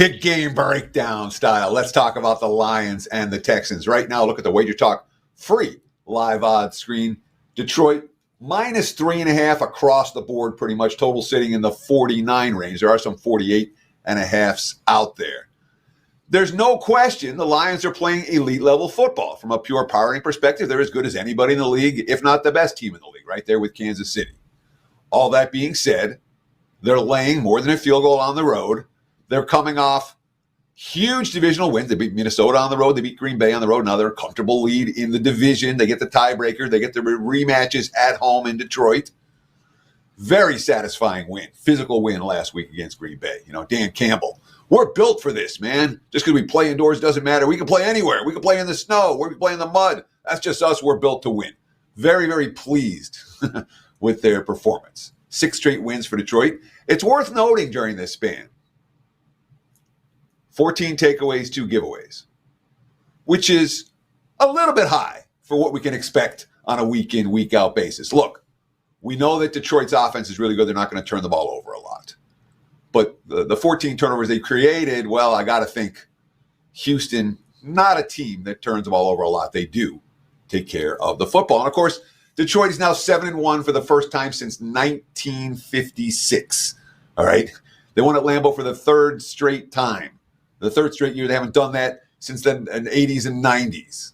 Big game breakdown style. Let's talk about the Lions and the Texans. Right now, look at the Wager Talk free live odds screen. Detroit minus 3.5 across the board, pretty much. Total sitting in the 49 range. There are some 48.5s out there. There's no question the Lions are playing elite level football. From a pure powering perspective, they're as good as anybody in the league, if not the best team in the league, right there with Kansas City. All that being said, they're laying more than a field goal on the road. They're coming off huge divisional wins. They beat Minnesota on the road. They beat Green Bay on the road. Now they're a comfortable lead in the division. They get the tiebreaker. They get the rematches at home in Detroit. Very satisfying win. Physical win last week against Green Bay. Dan Campbell. We're built for this, man. Just because we play indoors doesn't matter. We can play anywhere. We can play in the snow. We can play in the mud. That's just us. We're built to win. Very, very pleased with their performance. 6 straight wins for Detroit. It's worth noting during this span. 14 takeaways, 2 giveaways, which is a little bit high for what we can expect on a week-in, week-out basis. Look, we know that Detroit's offense is really good. They're not going to turn the ball over a lot. But the 14 turnovers they created, well, I got to think Houston, not a team that turns the ball over a lot. They do take care of the football. And, of course, Detroit is now 7-1 for the first time since 1956. All right? They won at Lambeau for the 3rd straight time. The 3rd straight year. They haven't done that since the 80s and 90s.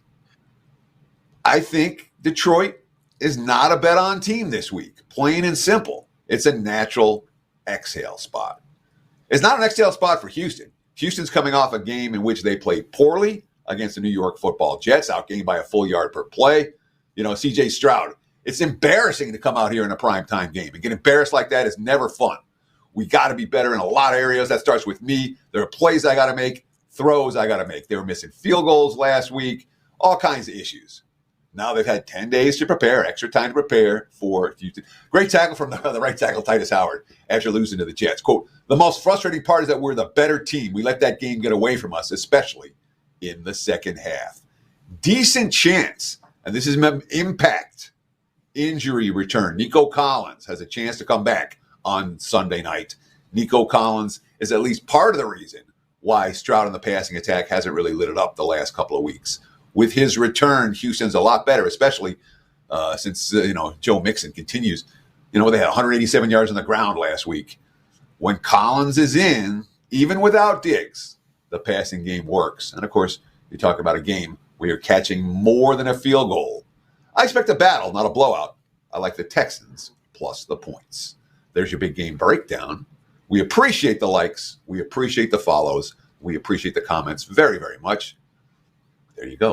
I think Detroit is not a bet-on team this week. Plain and simple. It's a natural exhale spot. It's not an exhale spot for Houston. Houston's coming off a game in which they played poorly against the New York Football Jets, outgained by a full yard per play. C.J. Stroud. It's embarrassing to come out here in a primetime game. And get embarrassed like that is never fun. We got to be better in a lot of areas. That starts with me. There are plays I got to make, throws I got to make. They were missing field goals last week, all kinds of issues. Now they've had 10 days to prepare, extra time to prepare for Houston. Great tackle from the right tackle, Titus Howard, after losing to the Jets. Quote, the most frustrating part is that we're the better team. We let that game get away from us, especially in the second half. Decent chance, and this is impact, injury return. Nico Collins has a chance to come back on Sunday night. Nico Collins is at least part of the reason why Stroud in the passing attack hasn't really lit it up the last couple of weeks. With his return, Houston's a lot better, especially since Joe Mixon continues. They had 187 yards on the ground last week. When Collins is in, even without Diggs, the passing game works. And, of course, you talk about a game where you're catching more than a field goal. I expect a battle, not a blowout. I like the Texans plus the points. There's your big game breakdown. We appreciate the likes. We appreciate the follows. We appreciate the comments very, very much. There you go.